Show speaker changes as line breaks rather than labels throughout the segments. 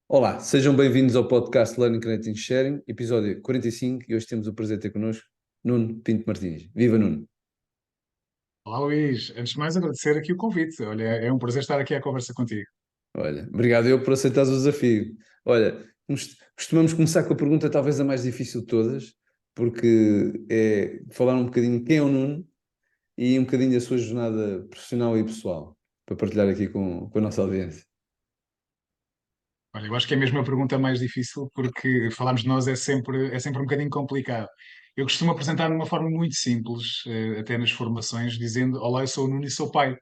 Olá, sejam bem-vindos ao podcast Learning, Connecting, Sharing, episódio 45, e hoje temos o prazer de ter connosco Nuno Pinto Martins. Viva Nuno!
Olá, Luís. Antes de mais, agradecer aqui o convite. Olha, é um prazer estar aqui à conversa contigo.
Olha, obrigado eu por aceitares o desafio. Olha, costumamos começar com a pergunta talvez a mais difícil de todas, porque é falar um bocadinho quem é o Nuno e um bocadinho da sua jornada profissional e pessoal, para partilhar aqui com a nossa audiência.
Olha, eu acho que é mesmo a pergunta mais difícil porque falarmos de nós é sempre um bocadinho complicado. Eu costumo apresentar de uma forma muito simples, até nas formações, dizendo: Olá, eu sou o Nuno e sou pai.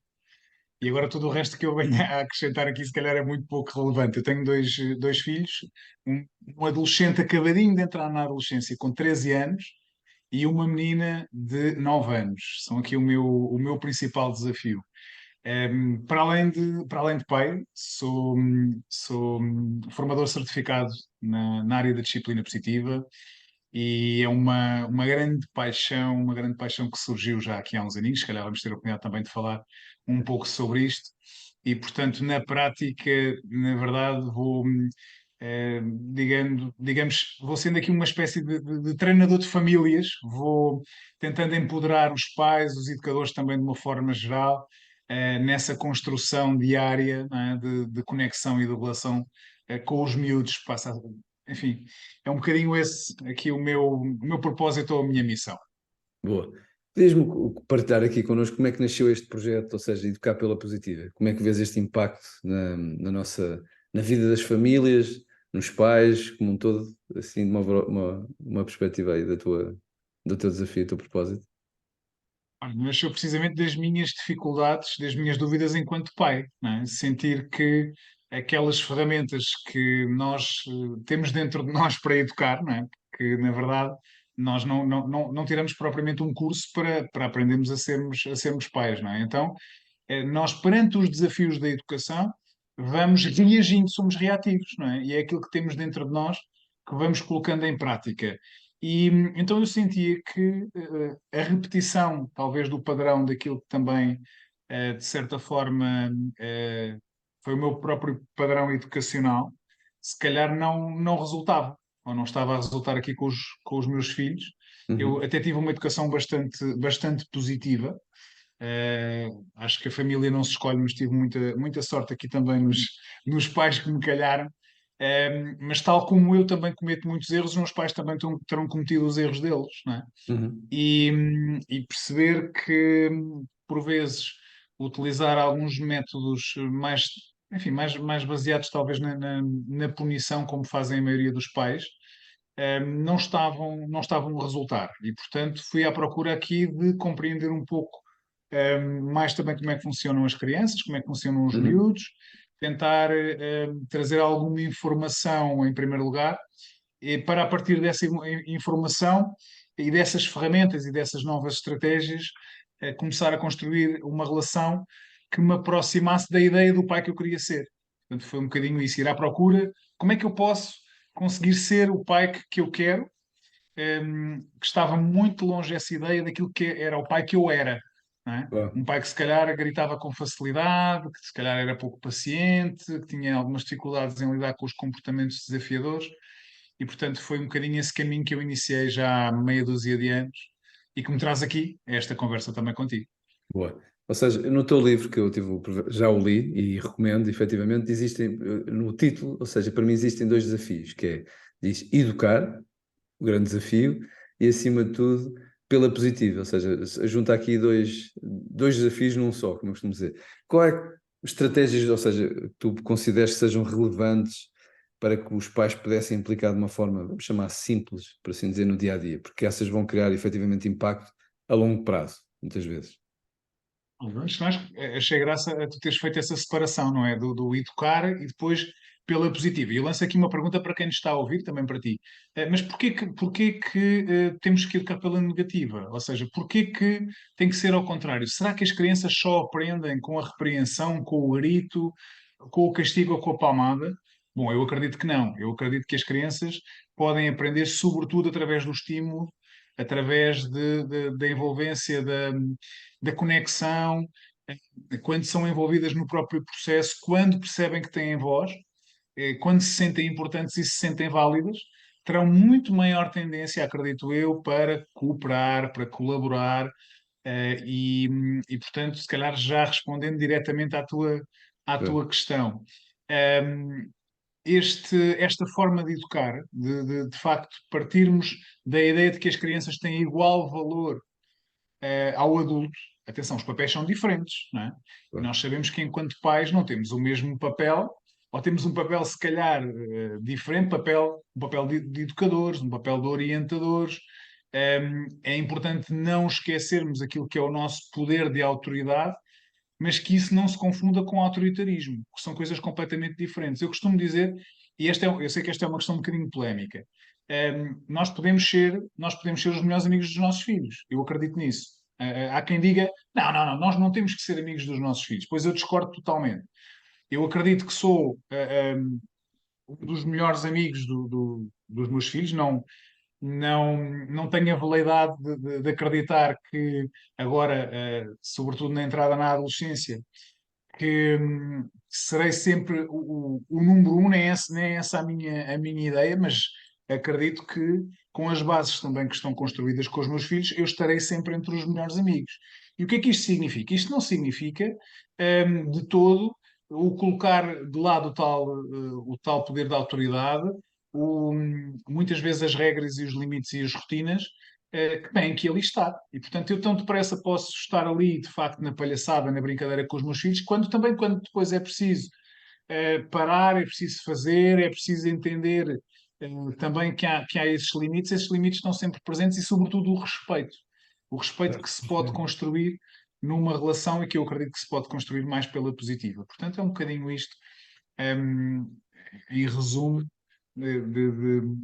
E agora tudo o resto que eu venho a acrescentar aqui, se calhar, é muito pouco relevante. Eu tenho dois filhos, um adolescente acabadinho de entrar na adolescência com 13 anos e uma menina de 9 anos. São aqui o meu principal desafio. Para além de pai, sou formador certificado na área da disciplina positiva e é uma grande paixão que surgiu já aqui há uns aninhos. Se calhar vamos ter a oportunidade também de falar um pouco sobre isto. E, portanto, na prática, na verdade, digamos, vou sendo aqui uma espécie de treinador de famílias, vou tentando empoderar os pais, os educadores também de uma forma geral, nessa construção diária, não é, de conexão e de relação, com os miúdos. Enfim, é um bocadinho esse aqui o meu propósito ou a minha missão.
Boa. Podias-me partilhar aqui connosco como é que nasceu este projeto, ou seja, Educar pela Positiva? Como é que vês este impacto na vida das famílias, nos pais, como um todo, assim, de uma perspectiva aí do teu desafio, do teu propósito?
Olha, nasceu precisamente das minhas dificuldades, das minhas dúvidas enquanto pai, não é? Sentir que aquelas ferramentas que nós temos dentro de nós para educar, não é? Porque, na verdade, nós não tiramos propriamente um curso para aprendermos a sermos pais, não é? Então, nós, perante os desafios da educação, vamos reagindo, somos reativos, não é? E é aquilo que temos dentro de nós que vamos colocando em prática. E então eu sentia que a repetição, talvez, do padrão daquilo que também, de certa forma, foi o meu próprio padrão educacional, se calhar não resultava, ou não estava a resultar aqui com os meus filhos. Eu
Uhum.
até tive uma educação bastante positiva. Acho que a família não se escolhe, mas tive muita sorte aqui também nos pais que me calharam. Mas tal como eu também cometo muitos erros, os meus pais também terão cometido os erros deles, não é?
Uhum.
E perceber que, por vezes, utilizar alguns métodos mais, enfim, mais baseados talvez na punição, como fazem a maioria dos pais, não estavam a resultar. E, portanto, fui à procura aqui de compreender um pouco mais também como é que funcionam as crianças, como é que funcionam os
Uhum.
miúdos, tentar trazer alguma informação em primeiro lugar, e para a partir dessa informação e dessas ferramentas e dessas novas estratégias, começar a construir uma relação que me aproximasse da ideia do pai que eu queria ser. Portanto, foi um bocadinho isso, ir à procura, como é que eu posso conseguir ser o pai que eu quero, que estava muito longe essa ideia daquilo que era o pai que eu era, não é?
Boa.
Um pai que se calhar gritava com facilidade, que se calhar era pouco paciente, que tinha algumas dificuldades em lidar com os comportamentos desafiadores, e portanto foi um bocadinho esse caminho que eu iniciei já há meia dúzia de anos e que me traz aqui a esta conversa também contigo.
Boa. Ou seja, no teu livro, que eu já o li e recomendo, efetivamente, existem, no título, ou seja, para mim existem dois desafios, que é, diz, educar, o grande desafio, e acima de tudo, pela positiva, ou seja, junta aqui dois desafios num só, como eu costumo dizer. Qual é que estratégias, ou seja, tu consideras que sejam relevantes para que os pais pudessem implicar de uma forma, vamos chamar simples, por assim dizer, no dia a dia, porque essas vão criar efetivamente impacto a longo prazo, muitas vezes.
Antes de mais, achei graça a tu teres feito essa separação, não é? Do educar e depois pela positiva. E eu lanço aqui uma pergunta para quem nos está a ouvir, também para ti. Mas porquê que temos que educar pela negativa? Ou seja, porquê que tem que ser ao contrário? Será que as crianças só aprendem com a repreensão, com o grito, com o castigo ou com a palmada? Bom, eu acredito que não. Eu acredito que as crianças podem aprender sobretudo através do estímulo, através da envolvência, da conexão, quando são envolvidas no próprio processo, quando percebem que têm voz. quando se sentem importantes e se sentem válidas, terão muito maior tendência, acredito eu, para cooperar, para colaborar, portanto, se calhar já respondendo diretamente à
Pois,
tua questão. Um, esta forma de educar, de facto partirmos da ideia de que as crianças têm igual valor ao adulto. Atenção, os papéis são diferentes, não é? E
pois,
nós sabemos que enquanto pais não temos o mesmo papel, ou temos um papel se calhar diferente, um papel de educadores, um papel de orientadores. É importante não esquecermos aquilo que é o nosso poder de autoridade, mas que isso não se confunda com autoritarismo, que são coisas completamente diferentes. Eu costumo dizer, e eu sei que esta é uma questão um bocadinho polémica, nós podemos ser os melhores amigos dos nossos filhos. Eu acredito nisso. Há quem diga, não, não, não, nós não temos que ser amigos dos nossos filhos. Pois eu discordo totalmente. Eu acredito que sou um dos melhores amigos dos meus filhos, não tenho a veleidade de acreditar que agora, sobretudo na entrada na adolescência, que serei sempre o número um, nem é essa a minha ideia, mas acredito que com as bases também que estão construídas com os meus filhos, eu estarei sempre entre os melhores amigos. E o que é que isto significa? Isto não significa de todo o colocar de lado o tal poder da autoridade, muitas vezes as regras e os limites e as rotinas que têm que ali estar. E, portanto, eu tão depressa posso estar ali, de facto, na palhaçada, na brincadeira com os meus filhos, quando depois é preciso parar, é preciso fazer, é preciso entender também que há esses limites estão sempre presentes e, sobretudo, o respeito que se pode construir numa relação e que eu acredito que se pode construir mais pela positiva. Portanto, é um bocadinho isto, em resumo,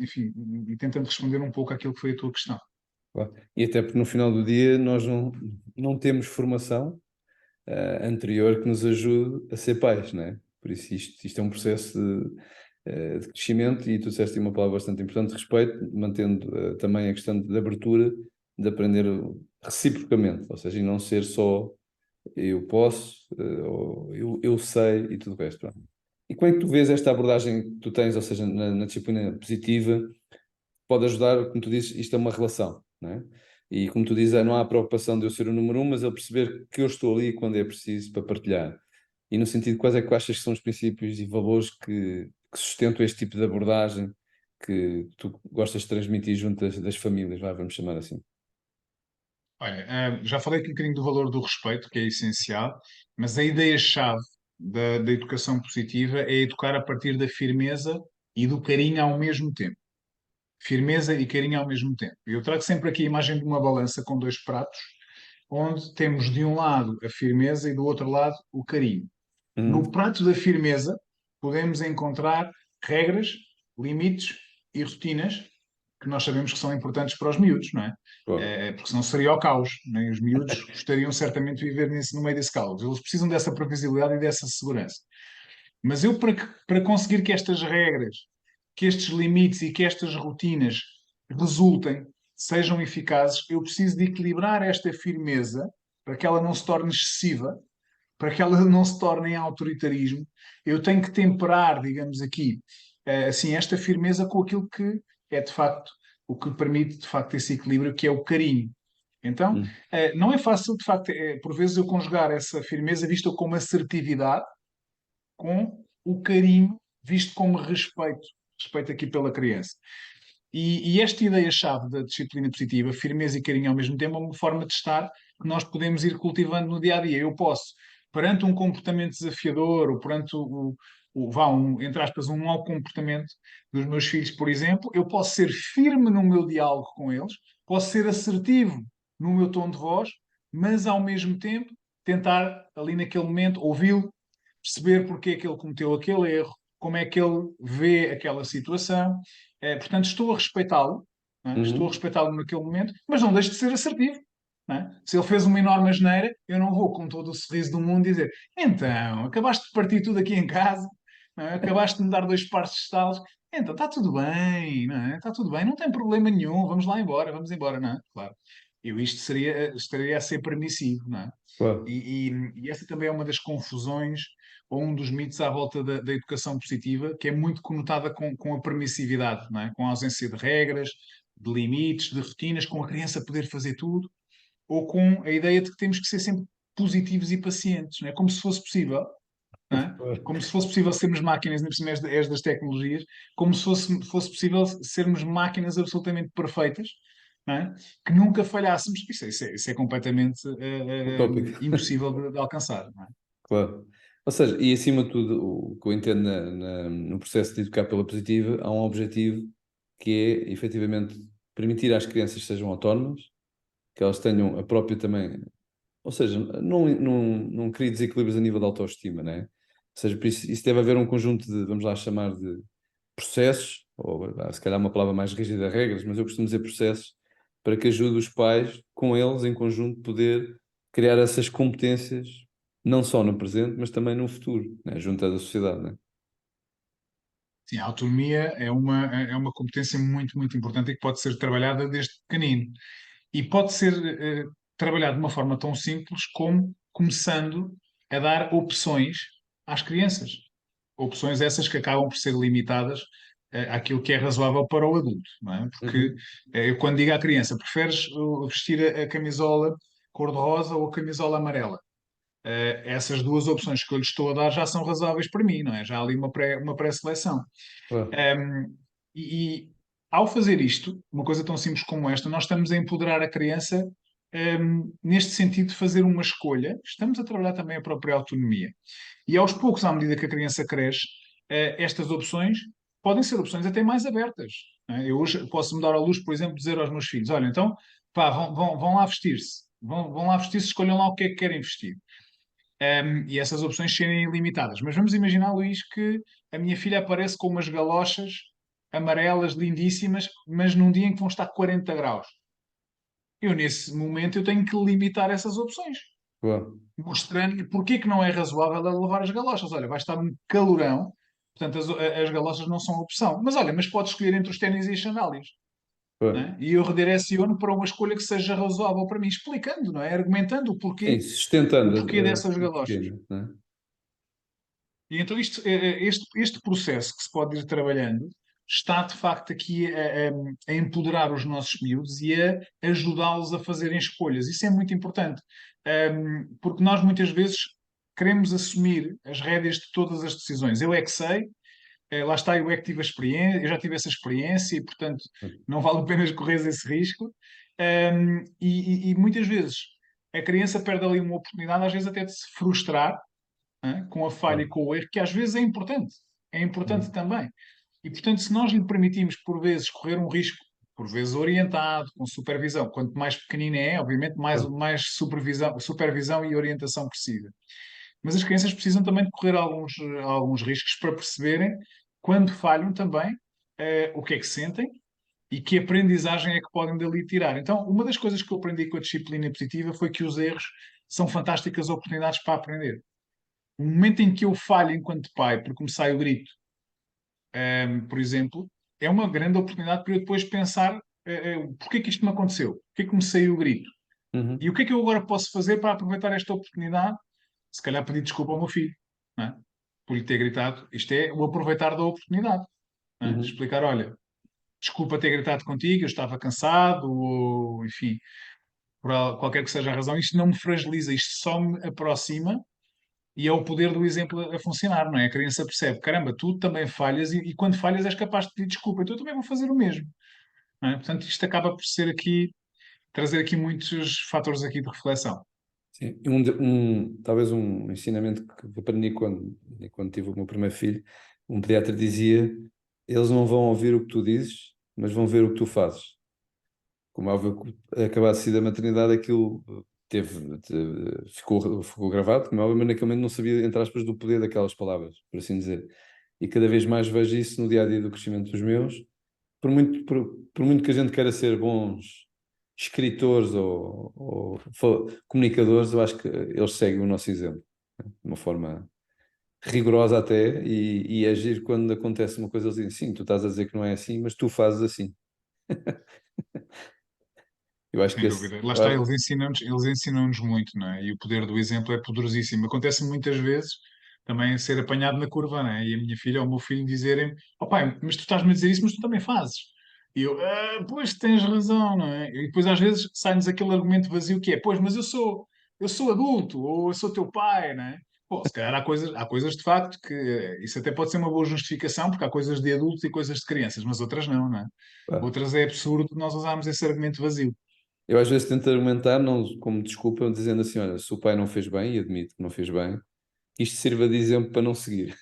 enfim, e tentando responder um pouco àquilo que foi a tua questão.
claro. E até porque no final do dia nós não temos formação anterior que nos ajude a ser pais, não é? Por isso isto é um processo de crescimento e tu disseste uma palavra bastante importante, respeito, mantendo também a questão de abertura, de aprender reciprocamente, ou seja, e não ser só eu posso, ou eu sei e tudo o resto. Pronto. E como é que tu vês esta abordagem que tu tens, ou seja, na disciplina positiva, pode ajudar, como tu dizes, isto é uma relação, não é? E como tu dizes, não há preocupação de eu ser o número um, mas ele perceber que eu estou ali quando é preciso para partilhar. E no sentido, quais é que tu achas que são os princípios e valores que sustentam este tipo de abordagem que tu gostas de transmitir junto das famílias, vamos chamar assim?
Olha, já falei aqui um bocadinho do valor do respeito, que é essencial, mas a ideia-chave da educação positiva é educar a partir da firmeza e do carinho ao mesmo tempo. Firmeza e carinho ao mesmo tempo. Eu trago sempre aqui a imagem de uma balança com dois pratos, onde temos de um lado a firmeza e do outro lado o carinho. No
Uhum.
prato da firmeza, podemos encontrar regras, limites e rotinas que nós sabemos que são importantes para os miúdos, não é?
Claro.
Porque senão seria o caos, não é? Os miúdos gostariam certamente de viver no meio desse caos. Eles precisam dessa previsibilidade e dessa segurança. Mas eu, para conseguir que estas regras, que estes limites e que estas rotinas resultem, sejam eficazes, eu preciso de equilibrar esta firmeza para que ela não se torne excessiva, para que ela não se torne em autoritarismo. Eu tenho que temperar, digamos aqui, assim, esta firmeza com aquilo que é de facto o que permite de facto esse equilíbrio, que é o carinho. Então,
Uhum.
não é fácil, de facto, por vezes eu conjugar essa firmeza vista como assertividade com o carinho visto como respeito, respeito aqui pela criança. E esta ideia-chave da disciplina positiva, firmeza e carinho ao mesmo tempo, é uma forma de estar que nós podemos ir cultivando no dia a dia. Eu posso, perante um comportamento desafiador, ou perante entre aspas, um mau comportamento dos meus filhos, por exemplo, eu posso ser firme no meu diálogo com eles, posso ser assertivo no meu tom de voz, mas ao mesmo tempo tentar ali naquele momento ouvi-lo, perceber porque é que ele cometeu aquele erro, como é que ele vê aquela situação. Portanto, estou a respeitá-lo, não é? Estou a
Uhum.
respeitá-lo naquele momento, mas não deixo de ser assertivo. Não é? Se ele fez uma enorme asneira, eu não vou com todo o sorriso do mundo dizer então, acabaste de partir tudo aqui em casa, não é? Acabaste de me dar dois pares de estalos, então está tudo bem, não é? Está tudo bem, não tem problema nenhum, vamos lá embora, vamos embora, não é? Claro. Isto estaria a ser permissivo, não é?
Claro.
E essa também é uma das confusões ou um dos mitos à volta da educação positiva, que é muito conotada com a permissividade, não é? Com a ausência de regras, de limites, de rotinas, com a criança poder fazer tudo, ou com a ideia de que temos que ser sempre positivos e pacientes, não é? Como se fosse possível, não é? Como se fosse possível sermos máquinas, nem por cima és das tecnologias, como se fosse possível sermos máquinas absolutamente perfeitas, não é? Que nunca falhássemos. Isso é completamente
Utópico.
impossível de alcançar, não é?
Claro. Ou seja, e acima de tudo, o que eu entendo no processo de educar pela positiva, há um objetivo que é, efetivamente, permitir às crianças que sejam autónomas, que elas tenham a própria também, ou seja, não crie desequilíbrios a nível de autoestima, né? Ou seja, por isso deve haver um conjunto de, vamos lá chamar de processos, ou se calhar uma palavra mais rígida, regras, mas eu costumo dizer processos, para que ajude os pais, com eles, em conjunto, poder criar essas competências, não só no presente, mas também no futuro, né? Junto à sociedade, né?
Sim, a autonomia é uma competência muito, muito importante e que pode ser trabalhada desde pequenino. E pode ser trabalhado de uma forma tão simples como começando a dar opções às crianças. Opções essas que acabam por ser limitadas àquilo que é razoável para o adulto, não é? Porque
Uhum.
eu quando digo à criança, preferes vestir a camisola cor-de-rosa ou a camisola amarela? Essas duas opções que eu lhe estou a dar já são razoáveis para mim, não é? Já há ali uma pré-seleção.
Claro.
Um, e ao fazer isto, uma coisa tão simples como esta, nós estamos a empoderar a criança, neste sentido de fazer uma escolha, estamos a trabalhar também a própria autonomia. E aos poucos, à medida que a criança cresce, estas opções podem ser opções até mais abertas, não é? Eu hoje posso me dar à luz, por exemplo, dizer aos meus filhos: olha, então, pá, vão lá vestir-se, vão lá vestir-se, escolham lá o que é que querem vestir. E essas opções serem ilimitadas. Mas vamos imaginar, Luís, que a minha filha aparece com umas galochas amarelas, lindíssimas, mas num dia em que vão estar 40 graus. Eu, nesse momento, eu tenho que limitar essas opções,
Claro.
mostrando-lhe porque é que não é razoável ela levar as galochas. Olha, vai estar um calorão, portanto as galochas não são opção. Mas olha, mas pode escolher entre os ténis e as sandálias. Não
Claro.
é? E eu redireciono para uma escolha que seja razoável para mim, explicando, não é? Argumentando o
Sim,
porquê, o
sustentando
porquê dessas
o
galochas.
pequeno, né?
E então este processo que se pode ir trabalhando está de facto aqui a empoderar os nossos miúdos e a ajudá-los a fazerem escolhas. Isso é muito importante, porque nós muitas vezes queremos assumir as rédeas de todas as decisões. Eu é que sei, lá está, eu é que tive a experiência, eu já tive essa experiência e, portanto, não vale a pena correr esse risco. E muitas vezes a criança perde ali uma oportunidade, às vezes até de se frustrar, com a falha e
Claro.
com o erro, que às vezes é importante
Uhum.
também. E, portanto, se nós lhe permitimos, por vezes, correr um risco, por vezes orientado, com supervisão, quanto mais pequenina é, obviamente,
Claro.
mais supervisão e orientação precisa. Mas as crianças precisam também de correr alguns riscos para perceberem, quando falham também, o que é que sentem e que aprendizagem é que podem dali tirar. Então, uma das coisas que eu aprendi com a disciplina positiva foi que os erros são fantásticas oportunidades para aprender. O momento em que eu falho enquanto pai, porque me sai o grito, por exemplo, é uma grande oportunidade para eu depois pensar porque é que isto me aconteceu? Porque é que me saiu o grito? E
Uhum.
o que é que eu agora posso fazer para aproveitar esta oportunidade? Se calhar pedir desculpa ao meu filho, não é? Por lhe ter gritado. Isto é o aproveitar da oportunidade. Não é?
Uhum.
Explicar, olha, desculpa ter gritado contigo, eu estava cansado, ou enfim, qualquer que seja a razão, isto não me fragiliza, isto só me aproxima. E é o poder do exemplo a funcionar, não é? A criança percebe, caramba, tu também falhas e quando falhas és capaz de pedir desculpa, então eu também vou fazer o mesmo, não é? Portanto, isto acaba por ser aqui, trazer aqui muitos fatores aqui de reflexão.
Sim. Talvez um ensinamento que aprendi quando tive o meu primeiro filho, um pediatra dizia: eles não vão ouvir o que tu dizes, mas vão ver o que tu fazes. Como é óbvio, acabar de sair da maternidade, aquilo ficou gravado, como é óbvio, mas naquele momento não sabia, entre aspas, do poder daquelas palavras, por assim dizer. E cada vez mais vejo isso no dia a dia do crescimento dos meus. Por muito que a gente queira ser bons escritores ou comunicadores, eu acho que eles seguem o nosso exemplo, né? De uma forma rigorosa até, e agir quando acontece uma coisa, eles dizem, sim, tu estás a dizer que não é assim, mas tu fazes assim. Eu acho que
Sem
esse,
dúvida. Lá está, eles ensinam-nos muito, não é? E o poder do exemplo é poderosíssimo. Acontece muitas vezes, também ser apanhado na curva, né? E a minha filha ou o meu filho dizerem: ó pai, mas tu estás-me a dizer isso, mas tu também fazes. E eu, pois tens razão, não é? E depois às vezes sai-nos aquele argumento vazio que é: pois, mas eu sou adulto, ou eu sou teu pai, não é? Pô, se calhar há coisas de facto que isso até pode ser uma boa justificação, porque há coisas de adultos e coisas de crianças, mas outras não, não é?
Pá,
Outras é absurdo nós usarmos esse argumento vazio.
eu às vezes tento argumentar, não como desculpa, dizendo assim: olha, se o pai não fez bem, e admito que não fez bem, que isto sirva de exemplo para não seguir.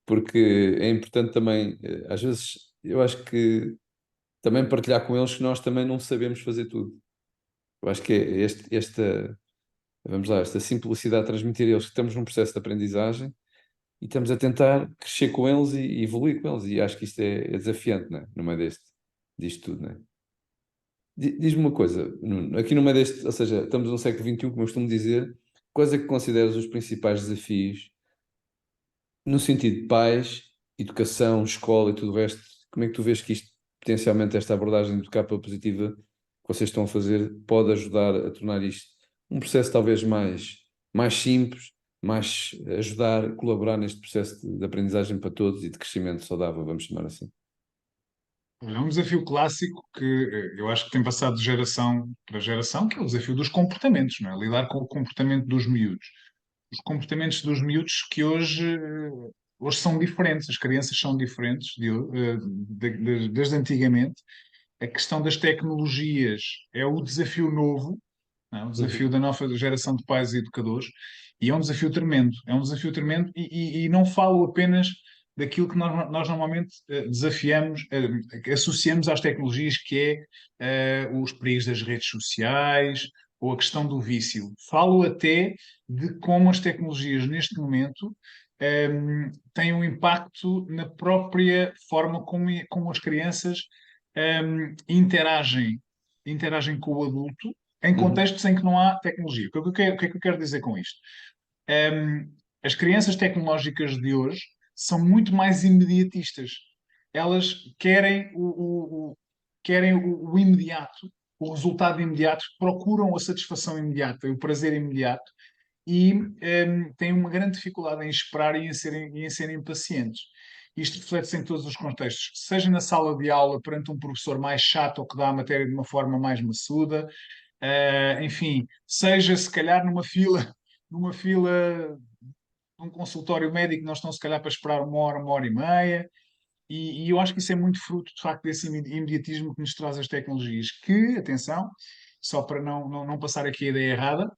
Porque é importante também, às vezes, eu acho que também partilhar com eles que nós também não sabemos fazer tudo. Eu acho que é vamos lá, esta simplicidade de transmitir a eles que estamos num processo de aprendizagem e estamos a tentar crescer com eles e evoluir com eles. E acho que isto é desafiante, né? No meio disto tudo, né? Diz-me uma coisa, Nuno, aqui no meio deste, ou seja, estamos no século XXI, como eu costumo dizer, quais é que consideras os principais desafios no sentido de pais, educação, escola e tudo o resto? Como é que tu vês que isto, potencialmente, esta abordagem de capa positiva que vocês estão a fazer, pode ajudar a tornar isto um processo talvez mais simples, mais ajudar, colaborar neste processo de aprendizagem para todos e de crescimento saudável, vamos chamar assim?
É um desafio clássico que eu acho que tem passado de geração para geração, que é o desafio dos comportamentos, não é? Lidar com o comportamento dos miúdos. Os comportamentos dos miúdos que hoje são diferentes, as crianças são diferentes desde antigamente. A questão das tecnologias é o desafio novo, não é? O desafio
Uhum.
da nova geração de pais e educadores, e é um desafio tremendo. É um desafio tremendo, e não falo apenas daquilo que nós normalmente desafiamos, associamos às tecnologias, que é os perigos das redes sociais ou a questão do vício. Falo até de como as tecnologias, neste momento, têm um impacto na própria forma como as crianças interagem com o adulto em
Uhum.
contextos em que não há tecnologia. O que é que eu quero dizer com isto? Um, as crianças tecnológicas de hoje são muito mais imediatistas. Elas querem o imediato, o resultado imediato, procuram a satisfação imediata, o prazer imediato, e têm uma grande dificuldade em esperar e em serem pacientes. Isto reflete-se em todos os contextos, seja na sala de aula perante um professor mais chato ou que dá a matéria de uma forma mais maçuda, enfim, seja se calhar numa fila num consultório médico, nós estamos se calhar para esperar uma hora e meia, e eu acho que isso é muito fruto, de facto, desse imediatismo que nos traz as tecnologias, que, atenção, só para não passar aqui a ideia errada,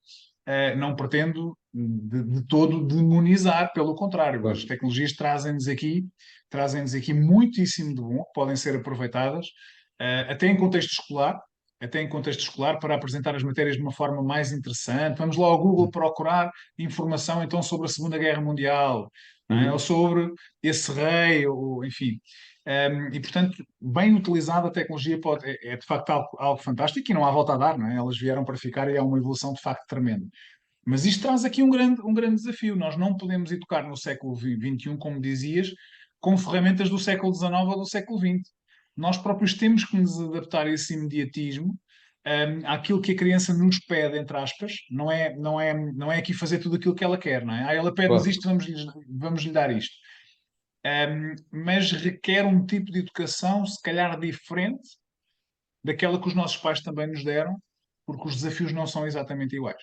não pretendo de todo demonizar, pelo contrário, as
Claro.
tecnologias trazem-nos aqui muitíssimo de bom, que podem ser aproveitadas, até em contexto escolar, para apresentar as matérias de uma forma mais interessante. Vamos lá ao Google procurar informação então sobre a Segunda Guerra Mundial, não é? Ou
Uhum.
sobre esse rei, ou enfim. E, portanto, bem utilizada, a tecnologia é de facto algo fantástico, e não há volta a dar, não é? Elas vieram para ficar e é uma evolução de facto tremenda. Mas isto traz aqui um grande desafio. Nós não podemos educar no século XXI, como dizias, com ferramentas do século XIX ou do século XX. Nós próprios temos que nos adaptar a esse imediatismo, àquilo que a criança nos pede, entre aspas. Não é aqui fazer tudo aquilo que ela quer, não é? Ela pede-nos
Claro.
isto, vamos lhe dar isto. Mas requer um tipo de educação, se calhar diferente daquela que os nossos pais também nos deram, porque os desafios não são exatamente iguais.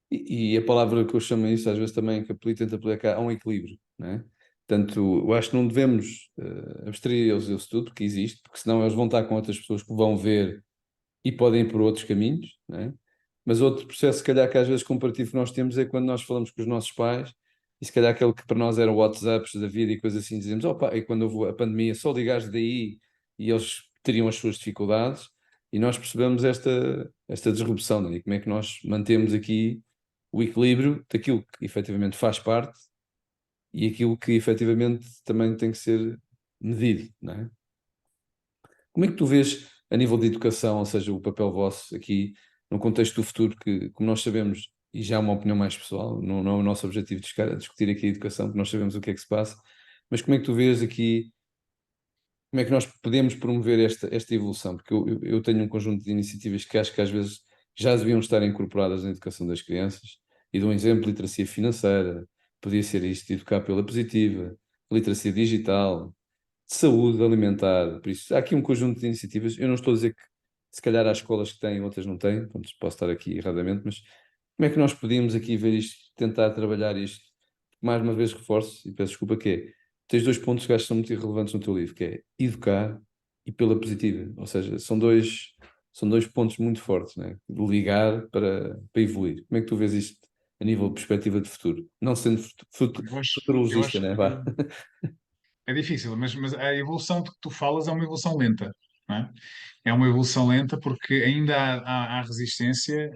E a palavra que eu chamo a isso, às vezes também que tento aplicar, há um equilíbrio, né? Portanto, eu acho que não devemos abstrair eles desse tudo, porque existe, porque senão eles vão estar com outras pessoas que vão ver e podem ir por outros caminhos, né? Mas outro processo, se calhar, que às vezes comparativo que nós temos é quando nós falamos com os nossos pais, e se calhar aquele que para nós eram WhatsApps da vida e coisas assim, dizemos, opa, e quando houve a pandemia, só ligares daí e eles teriam as suas dificuldades, e nós percebemos esta disrupção, né? E como é que nós mantemos aqui o equilíbrio daquilo que efetivamente faz parte e aquilo que efetivamente também tem que ser medido, não é? Como é que tu vês a nível de educação, ou seja, o papel vosso aqui no contexto do futuro, que, como nós sabemos, e já é uma opinião mais pessoal, não é o nosso objetivo discutir aqui a educação, porque nós sabemos o que é que se passa, mas como é que tu vês aqui, como é que nós podemos promover esta evolução? Porque eu tenho um conjunto de iniciativas que acho que às vezes já deviam estar incorporadas na educação das crianças, e dou um exemplo, literacia financeira, podia ser isto, educar pela positiva, literacia digital, saúde alimentar, por isso há aqui um conjunto de iniciativas. Eu não estou a dizer que se calhar há escolas que têm, outras não têm, pronto, posso estar aqui erradamente, mas como é que nós podíamos aqui ver isto, tentar trabalhar isto? Mais uma vez reforço, e peço desculpa, que é, tens dois pontos que acho que são muito irrelevantes no teu livro, que é educar e pela positiva, ou seja, são dois pontos muito fortes, né? De ligar para evoluir. Como é que tu vês isto a nível de perspectiva de futuro? Não sendo
Eu
futurologista,
acho
né?
que
Vá.
é difícil, mas a evolução de que tu falas é uma evolução lenta, não é? É uma evolução lenta porque ainda há resistência.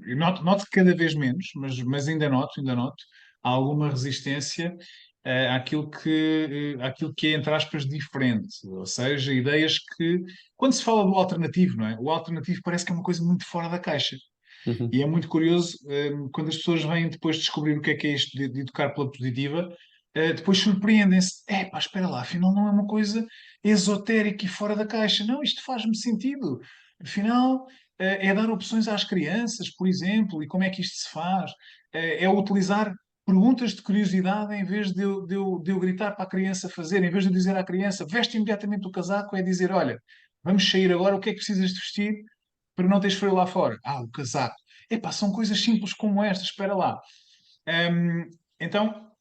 Eu noto cada vez menos, mas ainda noto há alguma resistência àquilo que é, entre aspas, diferente. Ou seja, ideias que, quando se fala do alternativo, não é? O alternativo parece que é uma coisa muito fora da caixa.
Uhum,
E é muito curioso, quando as pessoas vêm depois descobrir o que é isto de educar pela positiva, depois surpreendem-se. É, pá, espera lá, afinal não é uma coisa esotérica e fora da caixa. Não, isto faz-me sentido. Afinal, é dar opções às crianças, por exemplo, e como é que isto se faz? É utilizar perguntas de curiosidade em vez de eu gritar para a criança fazer, em vez de eu dizer à criança, veste imediatamente o casaco, é dizer, olha, vamos sair agora, o que é que precisas de vestir para não teres frio lá fora? Ah, o casaco. Epá, são coisas simples como esta, espera lá. Hum, então,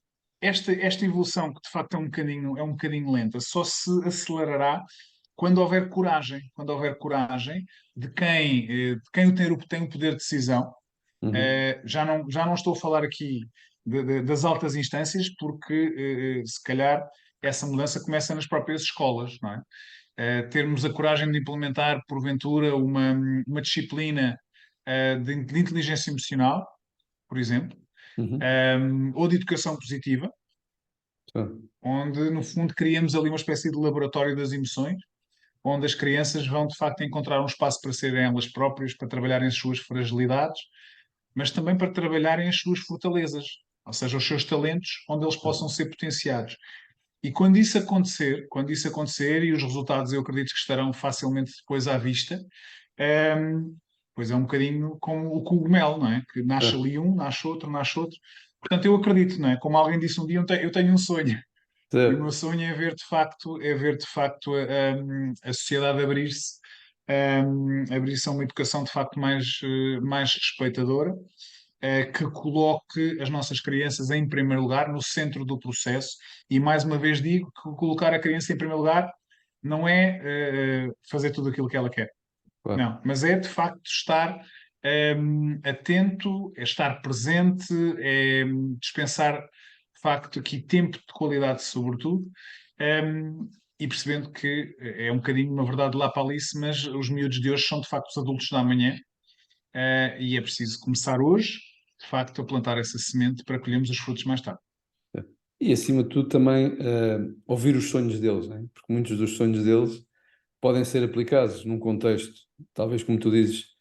esta evolução, que de facto é um bocadinho lenta, só se acelerará quando houver coragem de quem tem o poder de decisão.
uhum,
Já não estou a falar aqui das altas instâncias, porque se calhar essa mudança começa nas próprias escolas, não é? Termos a coragem de implementar, porventura, uma disciplina de inteligência emocional, por exemplo,
uhum.
ou de educação positiva,
Sim,
onde, no fundo, criamos ali uma espécie de laboratório das emoções, onde as crianças vão, de facto, encontrar um espaço para serem elas próprias, para trabalharem as suas fragilidades, mas também para trabalharem as suas fortalezas, ou seja, os seus talentos, onde eles possam ser potenciados. E quando isso acontecer, e os resultados eu acredito que estarão facilmente depois à vista, ehm, pois é um bocadinho como o cogumelo, não é? Que nasce
sim,
ali um, nasce outro, nasce outro. Portanto, eu acredito, não é? Como alguém disse um dia, eu tenho um sonho. E o
sim.
meu sonho é ver de facto a sociedade abrir-se a uma educação de facto mais respeitadora, que coloque as nossas crianças em primeiro lugar, no centro do processo. E mais uma vez digo que colocar a criança em primeiro lugar não é fazer tudo aquilo que ela quer.
Claro.
Não, mas é de facto estar atento, é estar presente, é dispensar de facto aqui tempo de qualidade, sobretudo, e percebendo que é um bocadinho uma verdade de lá para Alice, mas os miúdos de hoje são de facto os adultos da amanhã, e é preciso começar hoje, de facto, a plantar essa semente para colhermos os frutos mais tarde.
E acima de tudo também ouvir os sonhos deles, né? Porque muitos dos sonhos deles podem ser aplicados num contexto, talvez como tu dizes,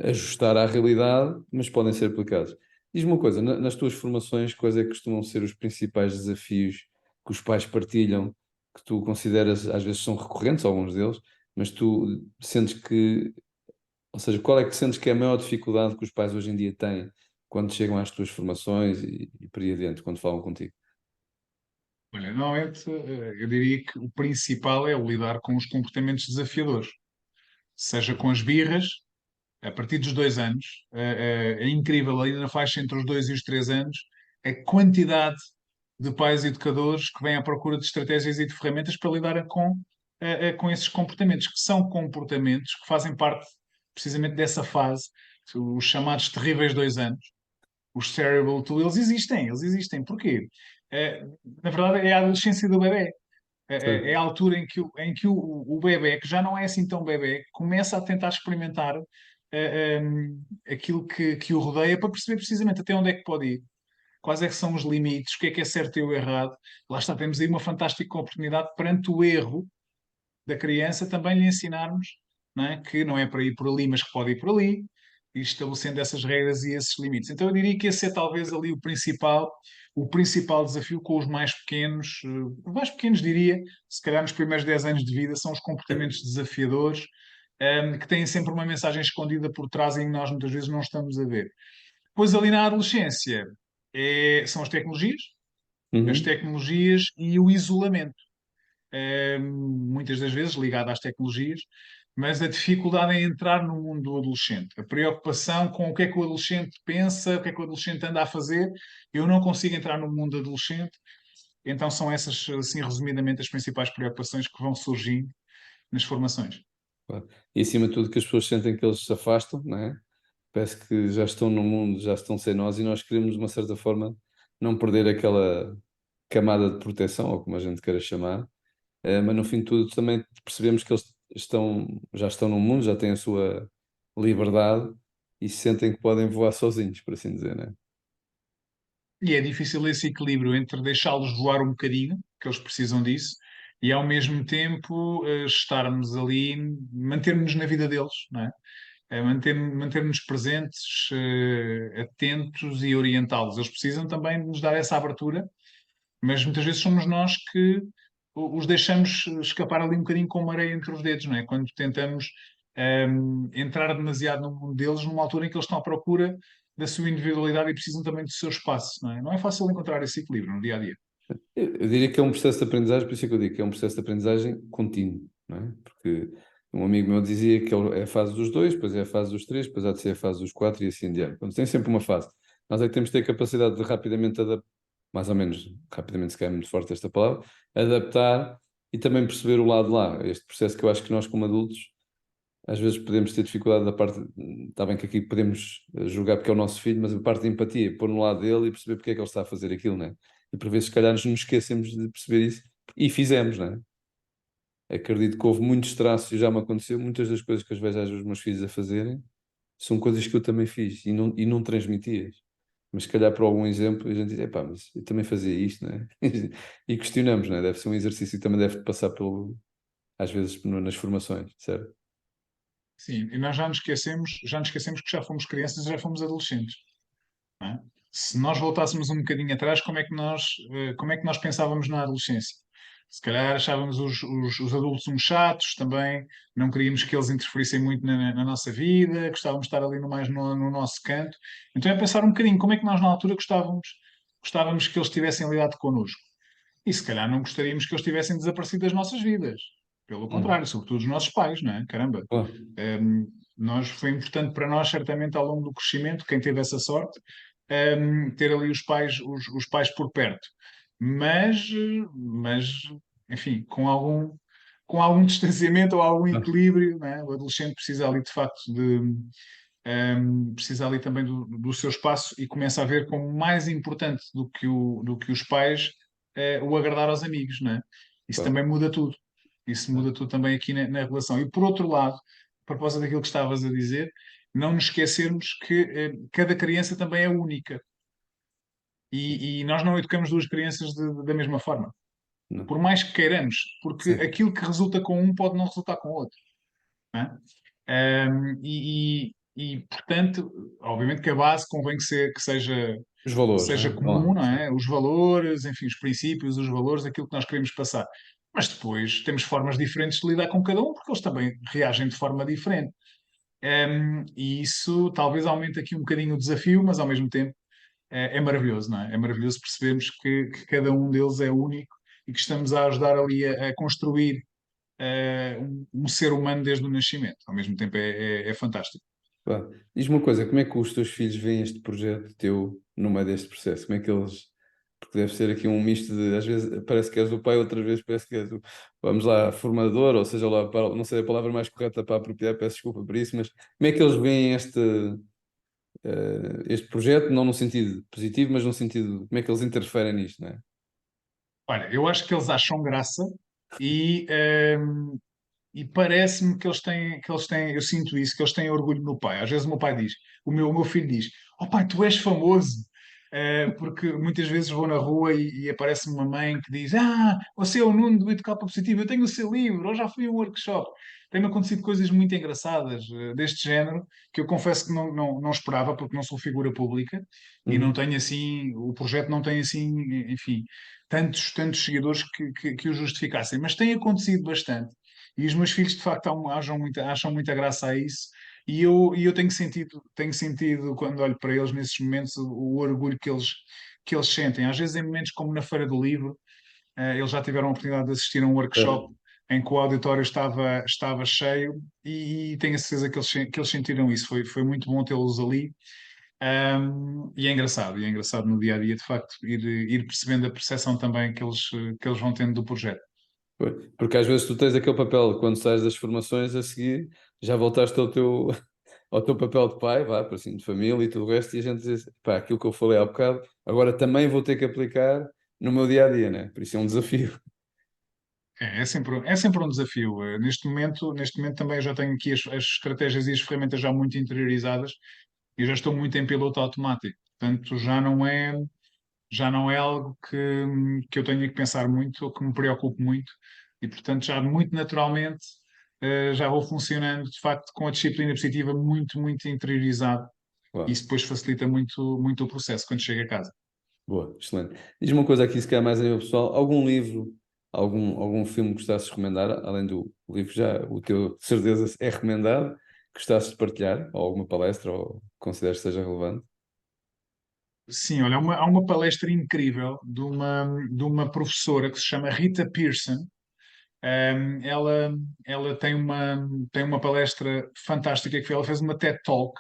ajustar à realidade, mas podem ser aplicados. Diz-me uma coisa, nas tuas formações, quais é que costumam ser os principais desafios que os pais partilham, que tu consideras, às vezes são recorrentes, alguns deles, mas tu sentes que, ou seja, qual é que sentes que é a maior dificuldade que os pais hoje em dia têm quando chegam às tuas formações e por aí adiante, quando falam contigo?
Olha, normalmente, eu diria que o principal é o lidar com os comportamentos desafiadores, seja com as birras, a partir dos 2 anos, é incrível, ali na faixa entre os 2 e os 3 anos, a quantidade de pais educadores que vêm à procura de estratégias e de ferramentas para lidar com esses comportamentos, que são comportamentos que fazem parte precisamente dessa fase, os chamados terríveis 2 anos, os terrible two, eles existem. Porquê? Eh, Na verdade, é a adolescência do bebê. É a
Sim.
altura em que o bebé, que já não é assim tão bebé, começa a tentar experimentar aquilo que o rodeia para perceber precisamente até onde é que pode ir, quais é que são os limites, o que é certo e o errado. Lá está, temos aí uma fantástica oportunidade perante o erro da criança também lhe ensinarmos, não é, que não é para ir por ali, mas que pode ir por ali, e estabelecendo essas regras e esses limites. Então eu diria que esse é talvez ali o principal desafio com os mais pequenos diria, se calhar nos primeiros 10 anos de vida, são os comportamentos desafiadores, que têm sempre uma mensagem escondida por trás e que nós muitas vezes não estamos a ver. Depois ali na adolescência, são as
Uhum.
tecnologias e o isolamento. Muitas das vezes ligado às tecnologias, mas a dificuldade em entrar no mundo do adolescente, a preocupação com o que é que o adolescente pensa, o que é que o adolescente anda a fazer. Eu não consigo entrar no mundo adolescente, então são essas, assim, resumidamente, as principais preocupações que vão surgindo nas formações.
Claro. E acima de tudo que as pessoas sentem que eles se afastam, não é? Parece que já estão no mundo, já estão sem nós e nós queremos, de uma certa forma, não perder aquela camada de proteção, ou como a gente queira chamar. Mas no fim de tudo também percebemos que eles já estão no mundo, já têm a sua liberdade e sentem que podem voar sozinhos, por assim dizer, né?
E é difícil esse equilíbrio entre deixá-los voar um bocadinho, que eles precisam disso, e ao mesmo tempo estarmos ali, mantermos na vida deles, não é? Manter-nos presentes, atentos e orientá-los. Eles precisam também de nos dar essa abertura, mas muitas vezes somos nós que os deixamos escapar ali um bocadinho com uma areia entre os dedos, não é? Quando tentamos entrar demasiado no mundo deles, numa altura em que eles estão à procura da sua individualidade e precisam também do seu espaço, não é? Não é fácil encontrar esse equilíbrio no dia a dia.
Eu diria que é um processo de aprendizagem, por isso é que eu digo que é um processo de aprendizagem contínuo, não é? Porque um amigo meu dizia que é a fase dos dois, depois é a fase dos três, depois há de ser a fase dos quatro e assim em diante. Quando tem sempre uma fase. Nós é que temos de ter capacidade de rapidamente adaptar, mais ou menos, rapidamente se calhar é muito forte esta palavra, adaptar e também perceber o lado de lá. Este processo que eu acho que nós, como adultos, às vezes podemos ter dificuldade da parte, está bem que aqui podemos julgar porque é o nosso filho, mas a parte de empatia, pôr no lado dele e perceber porque é que ele está a fazer aquilo, né? E por vezes, se calhar, nos esquecemos de perceber isso e fizemos, né? Acredito que houve muitos traços e já me aconteceu. Muitas das coisas que eu vejo às vezes os meus filhos a fazerem são coisas que eu também fiz e não transmitias. Mas se calhar por algum exemplo a gente diz, epá, mas eu também fazia isto, né? E questionamos, né? Deve ser um exercício que também deve passar pelo, às vezes nas formações, certo?
Sim, e nós já nos esquecemos que já fomos crianças e já fomos adolescentes, não é? Se nós voltássemos um bocadinho atrás, como é que nós pensávamos na adolescência? Se calhar achávamos os adultos uns chatos também, não queríamos que eles interferissem muito na nossa vida, gostávamos de estar ali no mais no nosso canto. Então é pensar um bocadinho como é que nós na altura gostávamos que eles tivessem lidado connosco. E se calhar não gostaríamos que eles tivessem desaparecido das nossas vidas. Pelo
Hum.
contrário, sobretudo os nossos pais, não é? Caramba.
Claro.
Foi importante para nós, certamente, ao longo do crescimento, quem teve essa sorte, ter ali os pais por perto. Mas, enfim, com algum distanciamento ou algum
Ah,
equilíbrio, não é? O adolescente precisa ali, de facto, precisa ali também do seu espaço e começa a ver como mais importante do que os pais, o agradar aos amigos, não é? Isso
claro.
também muda tudo. Isso muda tudo também aqui na relação. E por outro lado, a propósito daquilo que estavas a dizer, não nos esquecermos que cada criança também é única e nós não educamos duas crianças da mesma forma.
Não.
Por mais que queiramos, porque
Sim.
aquilo que resulta com um pode não resultar com o outro. Não é? Portanto, obviamente que a base convém
Os valores,
seja
né?
comum,
Oh,
não
sim.
é? Os valores, enfim, os princípios, os valores, aquilo que nós queremos passar. Mas depois temos formas diferentes de lidar com cada um, porque eles também reagem de forma diferente. E isso talvez aumente aqui um bocadinho o desafio, mas ao mesmo tempo é maravilhoso, não é? É maravilhoso percebermos que cada um deles é único e que estamos a ajudar ali a construir um ser humano desde o nascimento. Ao mesmo tempo é fantástico.
Claro. Diz-me uma coisa, como é que os teus filhos veem este projeto teu no meio deste processo? Como é que eles. Porque deve ser aqui um misto de, às vezes parece que és o pai, outras vezes parece que és o, vamos lá, formador, ou seja lá, não sei a palavra mais correta para apropriar, peço desculpa por isso, mas como é que eles veem este projeto, não no sentido positivo, mas no sentido, como é que eles interferem nisto, não é?
Olha, eu acho que eles acham graça e, e parece-me que eles têm, eu sinto isso, que eles têm orgulho no pai. Às vezes o meu pai diz, o meu filho diz, oh pai, tu és famoso. Porque muitas vezes vou na rua e aparece-me uma mãe que diz, você é o Nuno do Educar para o Positivo, eu tenho o seu livro, ou já fui a um workshop. Tem-me acontecido coisas muito engraçadas deste género, que eu confesso que não esperava, porque não sou figura pública e não
Uhum.
tenho assim, o projeto não tem assim, enfim, tantos seguidores que o justificassem. Mas tem acontecido bastante. E os meus filhos, de facto, acham muita graça a isso. E eu tenho sentido, quando olho para eles nesses momentos, o orgulho que eles sentem. Às vezes, em momentos como na Feira do Livro, eles já tiveram a oportunidade de assistir a um workshop
É.
em que o auditório estava cheio e tenho a certeza que eles sentiram isso. Foi muito bom tê-los ali. E é engraçado no dia a dia, de facto, ir percebendo a percepção também que eles vão tendo do projeto.
Porque às vezes tu tens aquele papel, quando sais das formações a seguir, já voltaste ao teu, ao teu papel de pai, vá, por assim, de família e tudo o resto, e a gente diz, pá, aquilo que eu falei há bocado, agora também vou ter que aplicar no meu dia a dia, né? Por isso é um desafio.
É sempre um desafio. Neste momento também eu já tenho aqui as estratégias e as ferramentas já muito interiorizadas e já estou muito em piloto automático. Portanto, já não é algo que eu tenha que pensar muito ou que me preocupe muito e, portanto, já muito naturalmente já vou funcionando, de facto, com a disciplina positiva muito, muito interiorizado.
Uau,
Isso depois facilita muito, muito o processo quando chega a casa.
boa, excelente. Diz-me uma coisa aqui, se calhar mais a nível pessoal, algum livro, algum filme que gostasses de recomendar, além do livro já, o teu, de certeza, é recomendado, que gostasses de partilhar, ou alguma palestra, ou consideres que seja relevante?
Sim, olha, há uma palestra incrível de uma professora que se chama Rita Pearson. Ela tem uma palestra fantástica ela fez uma TED Talk.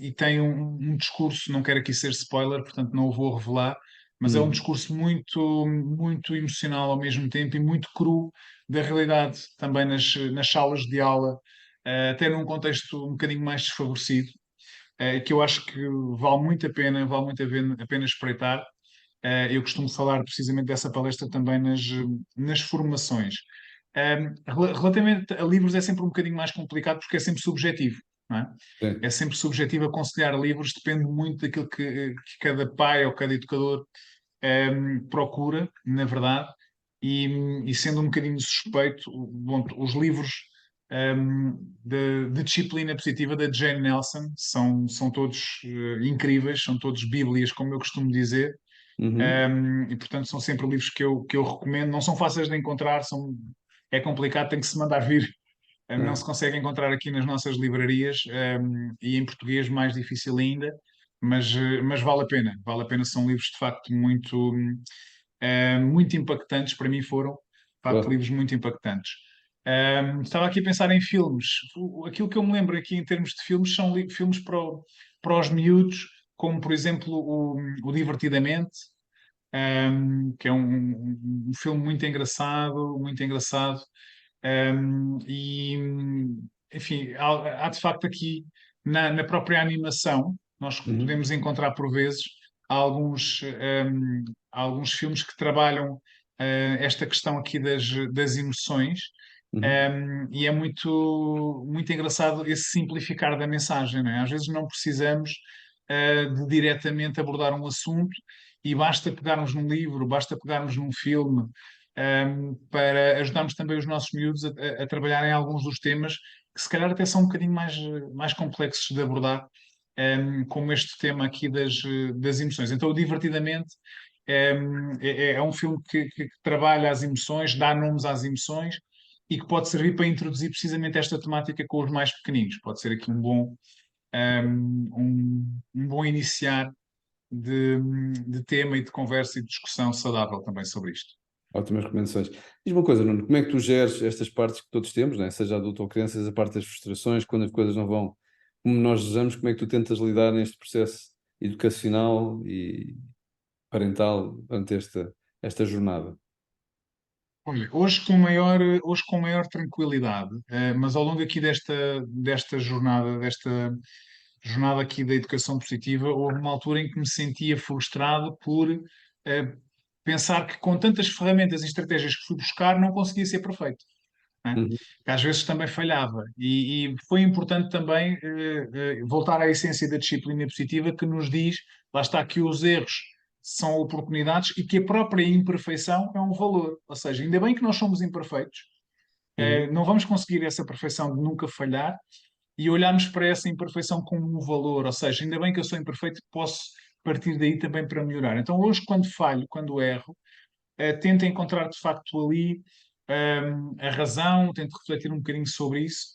E tem um discurso, não quero aqui ser spoiler, portanto não o vou revelar, mas é um
Uhum,
discurso muito, muito emocional ao mesmo tempo e muito cru da realidade também nas salas de aula, até num contexto um bocadinho mais desfavorecido, que eu acho que vale muito a pena espreitar. Eu costumo falar precisamente dessa palestra também nas formações. Relativamente a livros é sempre um bocadinho mais complicado porque é sempre subjetivo, não é? É
sim.
sempre subjetivo aconselhar livros, depende muito daquilo que cada pai ou cada educador procura, na verdade, e sendo um bocadinho suspeito, bom, os livros de disciplina positiva da Jane Nelson são todos incríveis, são todos bíblias, como eu costumo dizer.
Uhum,
E portanto são sempre livros que eu recomendo. Não são fáceis de encontrar, é complicado, tem que se mandar vir. Não se
é,
consegue encontrar aqui nas nossas livrarias, e em português mais difícil ainda, mas vale a pena. São livros de facto muito, muito impactantes. Para mim foram, de facto,
boa.
livros muito impactantes. Estava aqui a pensar em filmes. Aquilo que eu me lembro aqui em termos de filmes são filmes para os miúdos, como por exemplo o Divertidamente, que é um filme muito engraçado, muito engraçado. E, enfim, há de facto aqui na própria animação, nós
Uhum,
podemos encontrar por vezes alguns, alguns filmes que trabalham esta questão aqui das emoções.
uhum,
E é muito, muito engraçado esse simplificar da mensagem, não é? Às vezes não precisamos de diretamente abordar um assunto e basta pegarmos num livro, basta pegarmos num filme, para ajudarmos também os nossos miúdos a trabalhar em alguns dos temas que se calhar até são um bocadinho mais complexos de abordar, como este tema aqui das emoções. Então, o Divertidamente é um filme que trabalha as emoções, dá nomes às emoções e que pode servir para introduzir precisamente esta temática com os mais pequeninos. Pode ser aqui um bom iniciar de tema e de conversa e de discussão saudável também sobre isto.
ótimas recomendações. Diz uma coisa, Nuno, como é que tu geres estas partes que todos temos, né? Seja adulto ou crianças, a parte das frustrações, quando as coisas não vão como nós desejamos, como é que tu tentas lidar neste processo educacional e parental durante esta jornada?
Olha, hoje com maior tranquilidade, mas ao longo aqui desta jornada aqui da educação positiva, houve uma altura em que me sentia frustrado por pensar que com tantas ferramentas e estratégias que fui buscar não conseguia ser perfeito, né?
Uhum,
Que às vezes também falhava. E foi importante também voltar à essência da disciplina positiva que nos diz, lá está, que os erros são oportunidades e que a própria imperfeição é um valor. Ou seja, ainda bem que nós somos imperfeitos,
uhum,
não vamos conseguir essa perfeição de nunca falhar e olharmos para essa imperfeição como um valor. Ou seja, ainda bem que eu sou imperfeito, posso partir daí também para melhorar. Então, hoje, quando falho, quando erro, tento encontrar de facto ali a razão, tento refletir um bocadinho sobre isso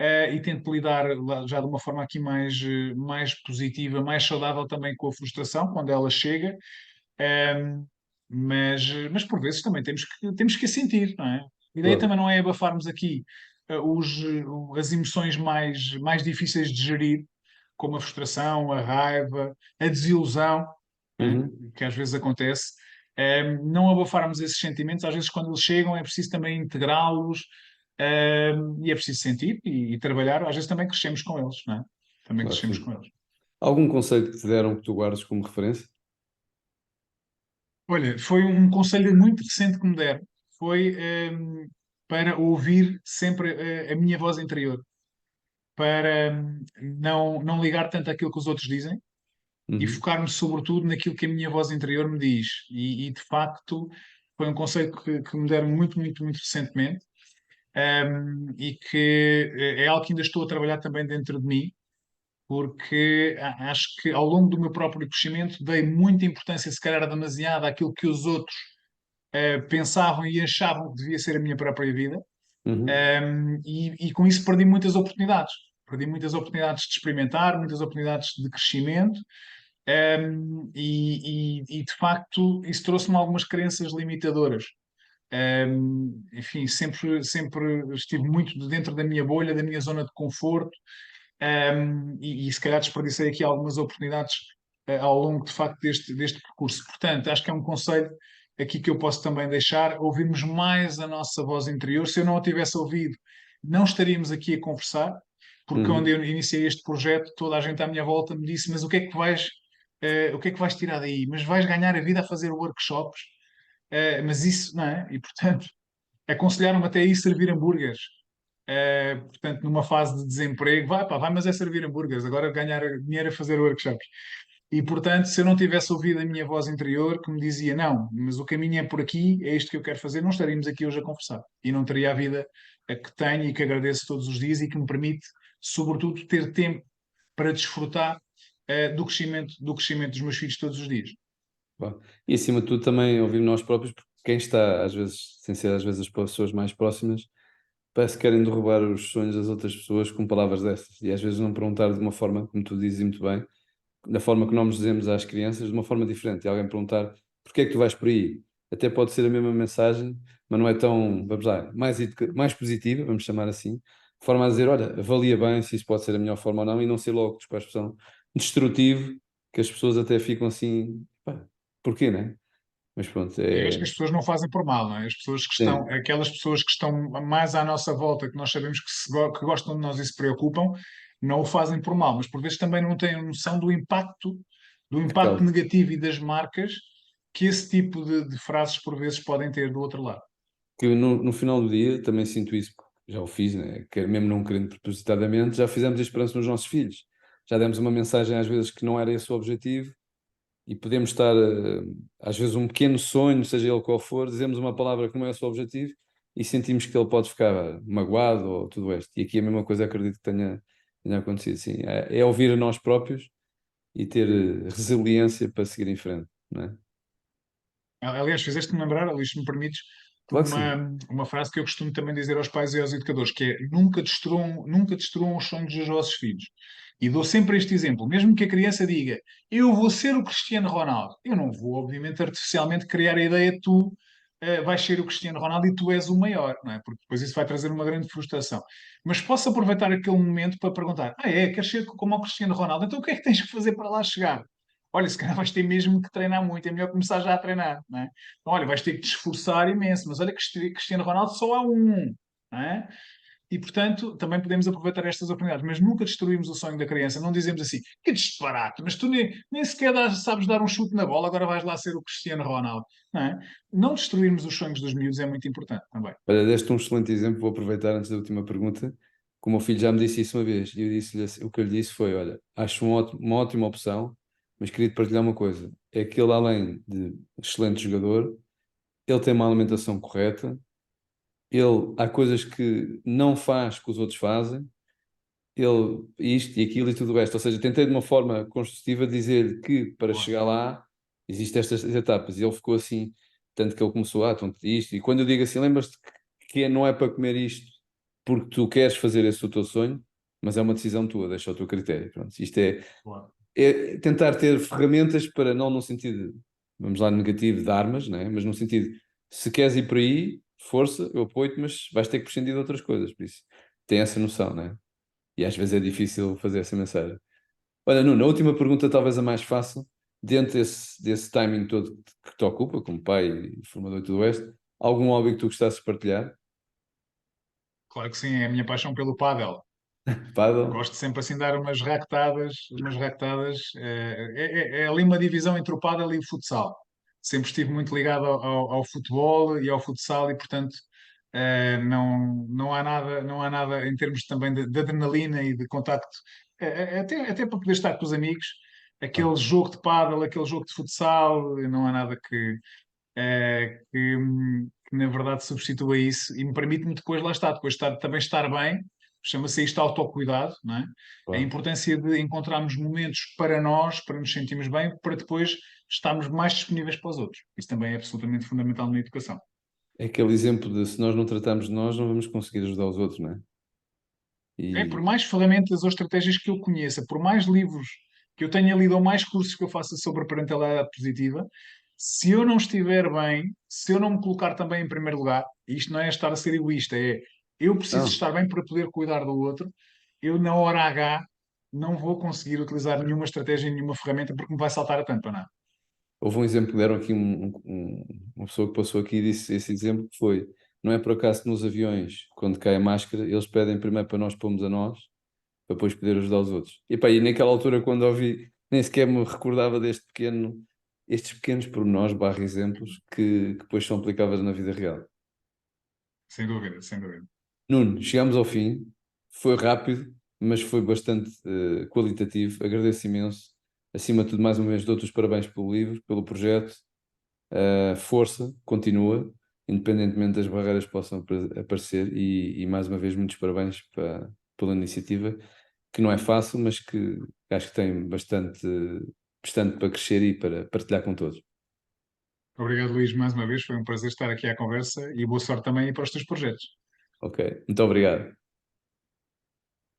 e tento lidar já de uma forma aqui mais positiva, mais saudável também com a frustração quando ela chega. Um, mas por vezes também temos que a sentir, não é? A ideia
Claro.
também não é abafarmos aqui as emoções mais difíceis de gerir, como a frustração, a raiva, a desilusão, não é?
Uhum.
Que às vezes acontece. Não abafarmos esses sentimentos, às vezes quando eles chegam é preciso também integrá-los, e é preciso sentir e trabalhar. Às vezes também crescemos com eles, não é? Também
Claro que
crescemos
sim.
com eles.
Algum conceito que te deram que tu guardes como referência?
Olha, foi um conselho muito recente que me deram. Foi para ouvir sempre a minha voz interior, para não ligar tanto àquilo que os outros dizem e
Uhum.
focar-me sobretudo naquilo que a minha voz interior me diz. E, de facto foi um conselho que me deram muito, muito, muito recentemente, e que é algo que ainda estou a trabalhar também dentro de mim, porque acho que ao longo do meu próprio crescimento dei muita importância, se calhar demasiada, àquilo que os outros pensavam e achavam que devia ser a minha própria vida,
Uhum.
e com isso perdi muitas oportunidades. Perdi muitas oportunidades de experimentar, muitas oportunidades de crescimento, e de facto isso trouxe-me algumas crenças limitadoras. Enfim, sempre estive muito dentro da minha bolha, da minha zona de conforto, e se calhar desperdicei aqui algumas oportunidades ao longo de facto deste percurso. Portanto, acho que é um conselho aqui que eu posso também deixar, ouvirmos mais a nossa voz interior. Se eu não a tivesse ouvido, não estaríamos aqui a conversar, porque quando
Uhum.
eu iniciei este projeto, toda a gente à minha volta me disse: mas o que é que vais tirar daí? Mas vais ganhar a vida a fazer workshops? Mas isso, não é? E portanto, aconselharam-me até a ir servir hambúrgueres. Portanto, numa fase de desemprego, vai, pá, vai, mas é servir hambúrgueres, agora ganhar dinheiro a fazer workshops. E, portanto, se eu não tivesse ouvido a minha voz interior que me dizia, não, mas o caminho é por aqui, é isto que eu quero fazer, não estaríamos aqui hoje a conversar. E não teria a vida que tenho e que agradeço todos os dias e que me permite, sobretudo, ter tempo para desfrutar do crescimento dos meus filhos todos os dias.
Claro. E acima de tudo também ouvir nós próprios, porque quem está, às vezes, sem ser às vezes as pessoas mais próximas, parece que querem derrubar os sonhos das outras pessoas com palavras dessas. E às vezes não perguntar de uma forma, como tu dizes muito bem, da forma que nós dizemos às crianças, de uma forma diferente. E alguém perguntar porque é que tu vais por aí? Até pode ser a mesma mensagem, mas não é tão, vamos lá, mais positiva, vamos chamar assim, de forma a dizer, olha, avalia bem se isso pode ser a melhor forma ou não, e não ser logo, desculpa a expressão, destrutivo, que as pessoas até ficam assim, pá, porquê, né? Mas pronto,
Eu acho que as pessoas não fazem por mal, não é? As pessoas que estão,
sim,
aquelas pessoas que estão mais à nossa volta, que nós sabemos que gostam de nós e se preocupam, não o fazem por mal, mas por vezes também não têm noção do
que
impacto
tal?
negativo e das marcas que esse tipo de frases por vezes podem ter do outro lado.
Que no final do dia também sinto isso, porque já o fiz, né? Que mesmo não querendo propositadamente, já fizemos a esperança nos nossos filhos. Já demos uma mensagem às vezes que não era esse o objetivo e podemos estar, às vezes, um pequeno sonho, seja ele qual for, dizemos uma palavra que não é esse o objetivo e sentimos que ele pode ficar magoado ou tudo isto. E aqui a mesma coisa acredito que tenha acontecido. Sim, é ouvir a nós próprios e ter resiliência para seguir em frente, não é?
Aliás, fizeste-me lembrar, Alice, se me permites,
Claro que sim.
uma frase que eu costumo também dizer aos pais e aos educadores, que é nunca destruam os sonhos dos vossos filhos. E dou sempre este exemplo, mesmo que a criança diga, eu vou ser o Cristiano Ronaldo, eu não vou, obviamente, artificialmente criar a ideia que tu vais ser o Cristiano Ronaldo e tu és o maior, não é? Porque depois isso vai trazer uma grande frustração. Mas posso aproveitar aquele momento para perguntar, queres ser como o Cristiano Ronaldo? Então o que é que tens que fazer para lá chegar? Olha, se calhar vais ter mesmo que treinar muito, é melhor começar já a treinar, não é? Então, olha, vais ter que te esforçar imenso, mas olha que Cristiano Ronaldo só há um, não é? E, portanto, também podemos aproveitar estas oportunidades, mas nunca destruímos o sonho da criança. Não dizemos assim, que disparate, mas tu nem sequer sabes dar um chute na bola, agora vais lá ser o Cristiano Ronaldo. Não é? Não destruirmos os sonhos dos miúdos é muito importante também.
Olha, deste um excelente exemplo, vou aproveitar antes da última pergunta. Que O meu filho já me disse isso uma vez, e eu disse-lhe o que eu lhe disse foi: olha, acho uma ótima opção, mas queria te partilhar uma coisa: é que ele, além de excelente jogador, ele tem uma alimentação correta, ele há coisas que não faz que os outros fazem, ele isto e aquilo e tudo o resto. Ou seja, tentei de uma forma construtiva dizer-lhe que para
Boa.
chegar lá existem estas etapas, e ele ficou assim, tanto que ele começou, então isto, e quando eu digo assim, lembras-te que não é para comer isto porque tu queres fazer esse o teu sonho, mas é uma decisão tua, deixa ao teu critério. Pronto, isto
Claro.
é tentar ter ferramentas para não no sentido, vamos lá, negativo de armas, né? Mas no sentido, se queres ir por aí, força, eu apoio-te, mas vais ter que prescindir de outras coisas, por isso tem essa noção, né? E às vezes é difícil fazer essa mensagem. Olha, Nuno, a última pergunta, talvez a mais fácil, dentro desse timing todo que te ocupa, como pai e formador e tudo o resto, algum hobby que tu gostasses de partilhar?
Claro que sim, é a minha paixão pelo pádel.
Paddle?
Gosto sempre assim de dar umas ractadas. É ali uma divisão entre o pádel e o futsal. Sempre estive muito ligado ao futebol e ao futsal e, portanto, não há nada, não há nada em termos também de adrenalina e de contacto, até para poder estar com os amigos,
Ah,
aquele jogo de pádel, aquele jogo de futsal, não há nada que na verdade substitua isso e me permite-me depois, lá está, depois também estar bem, chama-se isto autocuidado, não é? A
claro.
importância de encontrarmos momentos para nós, para nos sentirmos bem, para depois estarmos mais disponíveis para os outros. Isso também é absolutamente fundamental na educação.
É aquele exemplo de se nós não tratarmos de nós, não vamos conseguir ajudar os outros, não é?
É, por
E
mais ferramentas ou estratégias que eu conheça, por mais livros que eu tenha lido ou mais cursos que eu faça sobre a parentalidade positiva, se eu não estiver bem, se eu não me colocar também em primeiro lugar, e isto não é estar a ser egoísta, é eu preciso
não,
estar bem para poder cuidar do outro, eu na hora H não vou conseguir utilizar nenhuma estratégia, nenhuma ferramenta porque me vai saltar a tampa, não é?
houve um exemplo que deram aqui, uma pessoa que passou aqui e disse esse exemplo que foi, não é por acaso que nos aviões, quando cai a máscara, eles pedem primeiro para nós pormos a nós, para depois poder ajudar os outros. E pá, e naquela altura quando ouvi, nem sequer me recordava estes pequenos pormenores, barra exemplos, que depois são aplicáveis na vida real.
Sem dúvida, sem dúvida.
Nuno, chegamos ao fim, foi rápido, mas foi bastante qualitativo, agradeço imenso. Acima de tudo, mais uma vez, dou-te os parabéns pelo livro, pelo projeto. Força, continua, independentemente das barreiras que possam aparecer, e mais uma vez, muitos parabéns pela iniciativa, que não é fácil, mas que acho que tem bastante para crescer e para partilhar com todos.
Obrigado, Luís, mais uma vez. Foi um prazer estar aqui à conversa e boa sorte também para os teus projetos.
Ok, muito obrigado.